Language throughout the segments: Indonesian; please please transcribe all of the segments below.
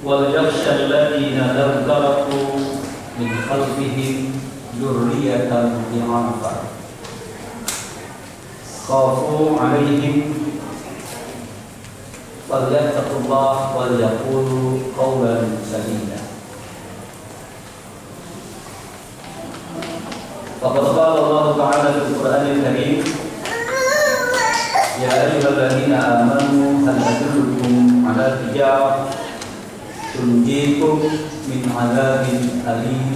وليخشى الذين لو تركوا من خلفهم ذرية ضعافا خافوا عليهم فليتقوا الله وليقولوا قولا سديدا. فقد قال الله تعالى في القرآن الكريم: يا أيها الذين آمنوا هل أدلكم على تجارة تنجيكم من عذاب أليم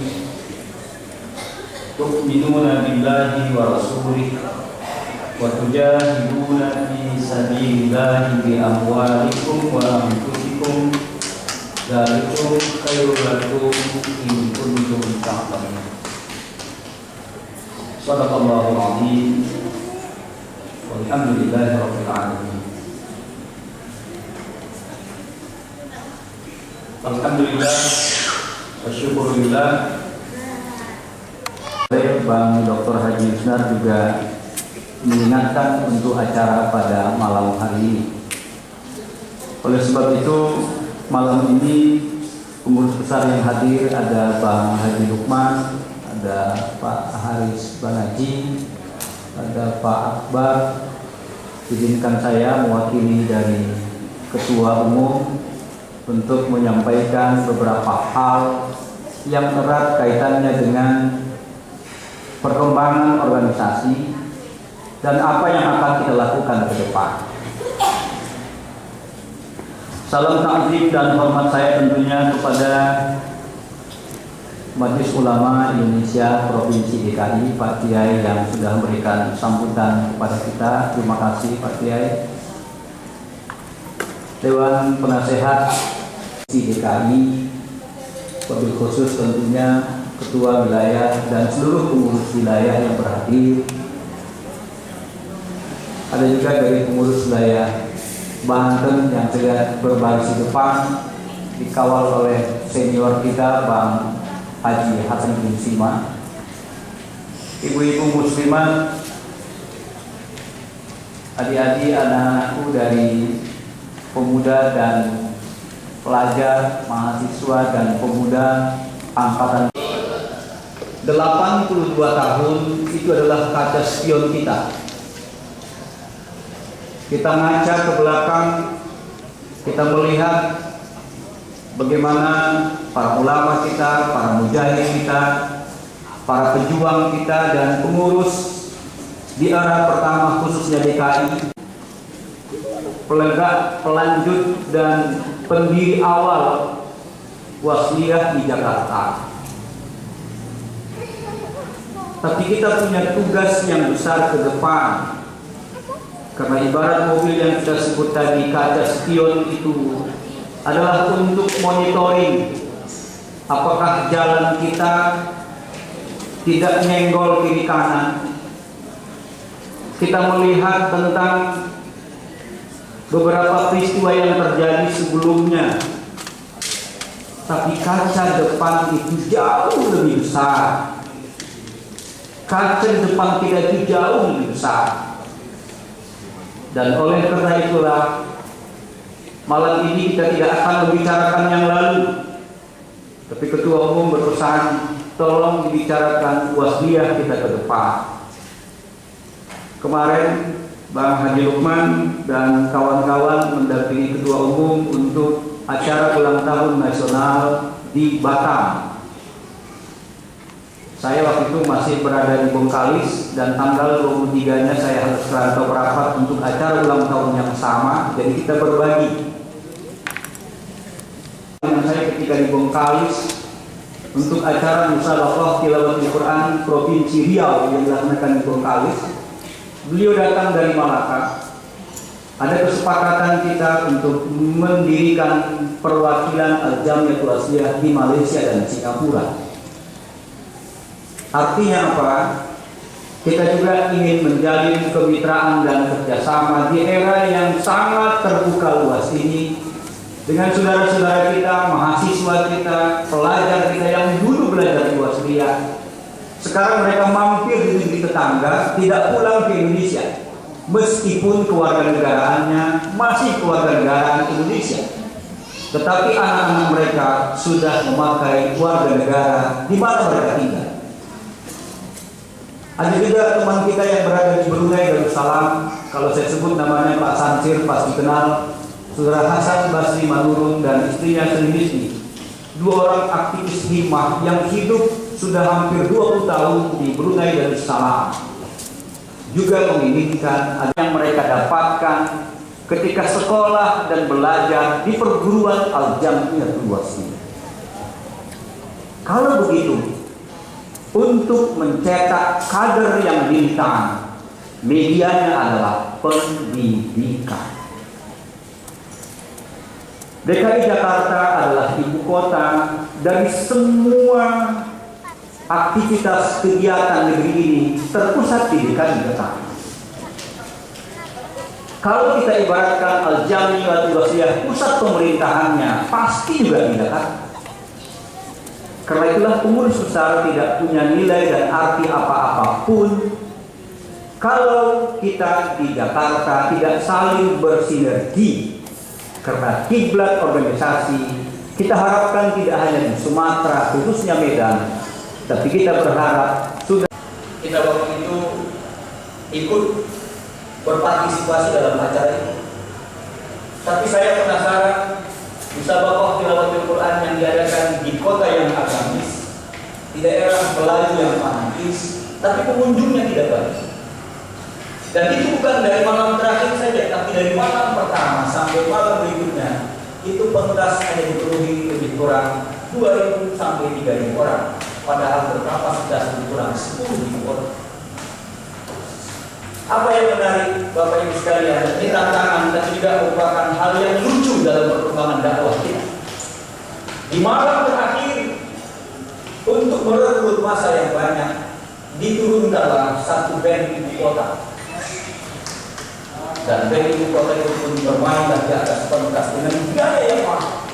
تؤمنون بالله ورسوله وتجاهدون في سبيل الله بأموالكم وأنفسكم ذلكم خير لكم إن كنتم تعلمون. Sadaqallahul azim. Walhamdulillahi rabbil alamin. Alhamdulillah wa syukurillah. Bang Dr. Haji Yusnar juga mengingatkan untuk acara pada malam hari ini. Oleh sebab itu, malam ini pengurus besar yang hadir ada Bang Haji Lukman, ada Pak Haris Banaji, ada Pak Akbar. Izinkan saya mewakili dari Ketua Umum untuk menyampaikan beberapa hal yang erat kaitannya dengan perkembangan organisasi dan apa yang akan kita lakukan ke depan. Salam ta'zim dan hormat saya tentunya kepada Majelis Ulama Indonesia Provinsi DKI, Pak Kiai yang sudah memberikan sambutan kepada kita. Terima kasih Pak Kiai. Dewan Penasehat DKI, wabil khusus tentunya Ketua Wilayah dan seluruh pengurus wilayah yang berhadir. Ada juga dari pengurus wilayah Banten yang sudah berbaris di depan, dikawal oleh senior kita Bang Haji Hasan bin Sima. Ibu-ibu muslimat, adik-adik, anak-anakku dari pemuda dan pelajar, mahasiswa dan pemuda angkatan 82 tahun itu adalah kaca spion kita. Kita ngaca ke belakang, kita melihat bagaimana para ulama kita, para mujahid kita, para pejuang kita dan pengurus di era pertama khususnya DKI, pelegak, pelanjut dan pendiri awal Wasliyah di Jakarta. Tapi kita punya tugas yang besar ke depan. Karena ibarat mobil yang kita sebut tadi, kaca spion itu adalah untuk monitoring apakah jalan kita tidak nyenggol kiri kanan. Kita melihat tentang beberapa peristiwa yang terjadi sebelumnya, tapi kaca depan itu jauh lebih besar. Kaca di depan kita itu jauh lebih besar. Dan oleh karena itulah malam ini kita tidak akan membicarakan yang lalu, tapi Ketua Umum berpesan tolong dibicarakan Wasliyah kita ke depan. Kemarin Bang Haji Lukman dan kawan-kawan mendampingi Ketua Umum untuk acara ulang tahun nasional di Batam. Saya waktu itu masih berada di Bengkalis dan tanggal 23-nya saya harus merantau rapat untuk acara ulang tahun yang sama. Jadi kita berbagi. Dengan saya ketika di Bengkalis untuk acara Musyawarah Tilawatul Quran Provinsi Riau yang dilaksanakan di Bengkalis, beliau datang dari Malaka. Ada kesepakatan kita untuk mendirikan perwakilan Al-Jamiatul Wasliyah di Malaysia dan Singapura. Artinya apa? Kita juga ingin menjalin kemitraan dan kerjasama di era yang sangat terbuka luas ini dengan saudara-saudara kita, mahasiswa kita, pelajar kita yang dulu belajar di Wasliyah. Sekarang mereka mampir di negeri tetangga, tidak pulang ke Indonesia, meskipun kewarganegaraannya masih kewarganegaraan Indonesia. tetapi anak-anak mereka sudah memakai warga negara di mana mereka tinggal. Ada juga teman kita yang berada di Brunei Darussalam, kalau saya sebut namanya Pak Sansir pasti kenal, Saudara Hasan Basri Manurung dan istrinya Sri, dua orang aktivis hikmah yang hidup sudah hampir 20 tahun di Brunei Darussalam, juga menginginkan ada yang mereka dapatkan ketika sekolah dan belajar di perguruan Al-Jamiatul Wasiyah. Kalau begitu, untuk mencetak kader yang militan, medianya adalah pendidikan. DKI Jakarta adalah ibu kota dari semua aktivitas kegiatan negeri ini terpusat di DKI Jakarta. Kalau kita ibaratkan Al-Jamiatul Wasiyah, pusat pemerintahannya pasti juga di Jakarta. Karena itulah pengurus besar tidak punya nilai dan arti apa-apapun kalau kita di Jakarta tidak saling bersinergi. Karena kiblat organisasi kita harapkan tidak hanya di Sumatera, khususnya Medan, tapi kita berharap sudah kita waktu itu ikut berpartisipasi dalam acara ini. Tapi saya penasaran, musabaqah tilawatul Quran yang diadakan di kota yang agamis, di daerah Melayu yang fanatis, tapi pengunjungnya tidak banyak. Dan itu bukan dari malam terakhir saja, tapi dari malam pertama sampai malam berikutnya, itu pentas hanya dipenuhi lebih kurang 2.000 sampai 3.000 orang, padahal berkapasitas lebih kurang 10.000 orang. Apa yang menarik Bapak Ibu sekalian, ini tantangan dan juga merupakan hal yang lucu dalam perkembangan dakwah kita. Di malam terakhir, untuk merekrut massa yang banyak, diturunkanlah satu band ibu kota. Dan band ibu kota itu pun bermain di atas pentas dengan gaya yang mahal.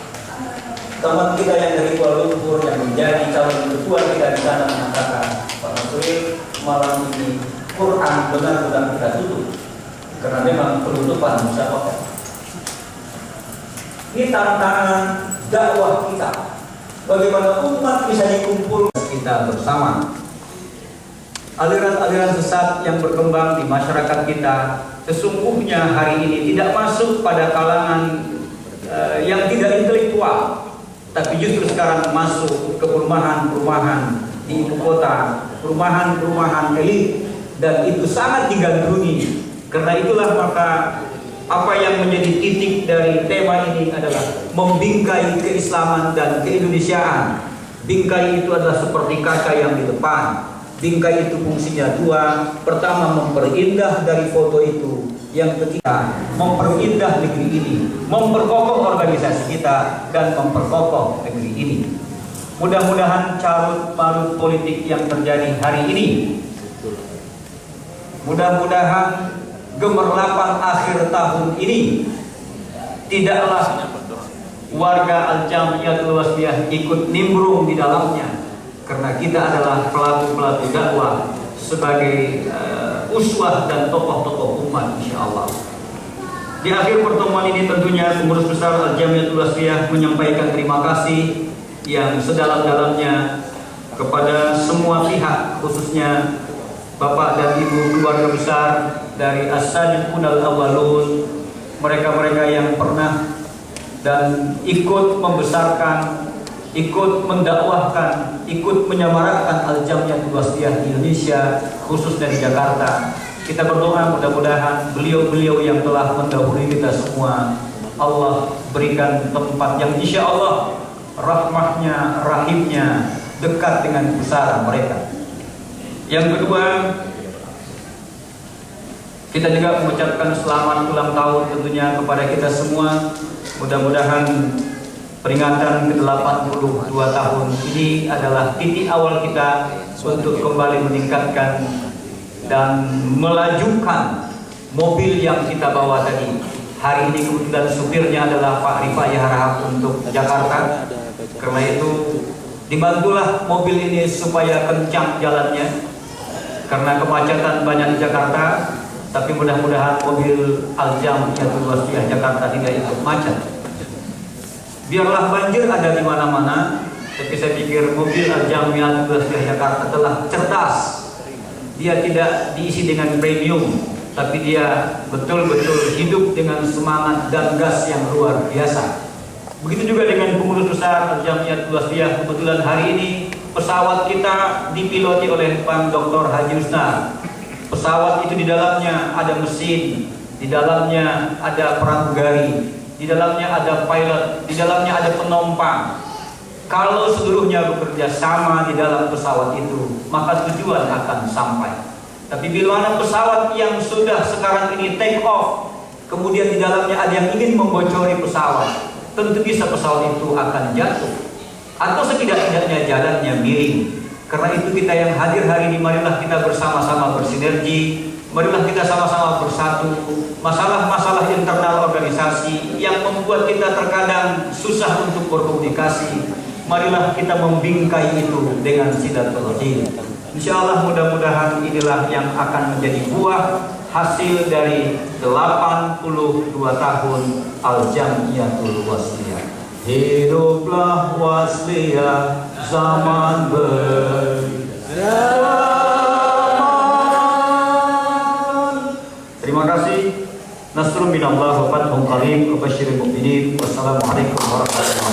Teman kita yang dari Kuala Lumpur yang menjadi calon ketua kita di sana mengatakan, Pak Nasril, malam ini Quran benar-benar kita tutup karena memang penutupan musabaqah. Ini tantangan dakwah kita. Bagaimana umat bisa dikumpul kita bersama. Aliran-aliran sesat yang berkembang di masyarakat kita sesungguhnya hari ini tidak masuk pada kalangan yang tidak intelektual, tapi justru sekarang masuk ke perumahan-perumahan di ibu kota, perumahan-perumahan elit, dan itu sangat digandrungi. Karena itulah maka apa yang menjadi titik dari tema ini adalah membingkai keislaman dan keindonesiaan. Bingkai itu adalah seperti kaca yang di depan. Bingkai itu fungsinya dua. Pertama, memperindah dari foto itu. Yang ketiga, memperindah negeri ini, memperkokoh organisasi kita, dan memperkokoh negeri ini. Mudah-mudahan carut marut politik yang terjadi hari ini, mudah-mudahan gemerlapan akhir tahun ini tidaklah warga Al-Jamiatul Wasiyah ikut nimbrung di dalamnya, karena kita adalah pelaku-pelaku dakwah sebagai uswah dan tokoh-tokoh umat, insyaallah. Di akhir pertemuan ini tentunya pengurus besar Al-Jamiatul Wasiyah menyampaikan terima kasih yang sedalam-dalamnya kepada semua pihak, khususnya Bapak dan Ibu keluarga besar dari As-Sadiqun Al-Awwalun, mereka-mereka yang pernah dan ikut membesarkan, ikut mendakwahkan, ikut menyamarakkan Al-Jamiatul Wasiyah di Indonesia, khususnya di Jakarta. Kita berdoa mudah-mudahan beliau-beliau yang telah mendahului kita semua, Allah berikan tempat yang insya Allah rahmahnya, rahimnya dekat dengan pusara mereka. Yang kedua, kita juga mengucapkan selamat ulang tahun tentunya kepada kita semua. Mudah-mudahan peringatan ke-82 tahun ini adalah titik awal kita untuk kembali meningkatkan dan melajukan mobil yang kita bawa tadi. Hari ini kebetulan supirnya adalah Pak Rifai Harahap untuk Jakarta. Karena itu dibantulah mobil ini supaya kencang jalannya, karena kemacetan banyak di Jakarta. Tapi mudah-mudahan mobil Al-Jamiatul Wasiyah Jakarta tidak ikut macet. Biarlah banjir ada di mana-mana, tapi saya pikir mobil Al-Jamiah Jakarta telah cerdas. Dia tidak diisi dengan premium, tapi dia betul-betul hidup dengan semangat dan gas yang luar biasa. Begitu juga dengan pengurus besar Al-Jamiah Wasthiyah. Kebetulan hari ini pesawat kita dipiloti oleh Pak Dr. Haji Usnar. Pesawat itu di dalamnya ada mesin, di dalamnya ada pramugari, di dalamnya ada pilot, di dalamnya ada penumpang. Kalau seluruhnya bekerja sama di dalam pesawat itu, maka tujuan akan sampai. Tapi bila mana pesawat yang sudah sekarang ini take off, kemudian di dalamnya ada yang ingin membocori pesawat, tentu bisa pesawat itu akan jatuh atau setidak-tidaknya jalannya miring. Karena itu kita yang hadir hari ini, marilah kita bersama-sama bersinergi, marilah kita sama-sama bersatu. Masalah-masalah internal organisasi yang membuat kita terkadang susah untuk berkomunikasi, marilah kita membingkai itu dengan silaturahim. Insya Allah mudah-mudahan inilah yang akan menjadi buah hasil dari 82 tahun Al-Jamiatul Wasthiyah. Hiduplah Wasthiyah zaman berzaman. Terima kasih. Nasrun minallah wa fathun qarib wa basyiril mu'minin. Wassalamualaikum warahmatullahi wabarakatuh.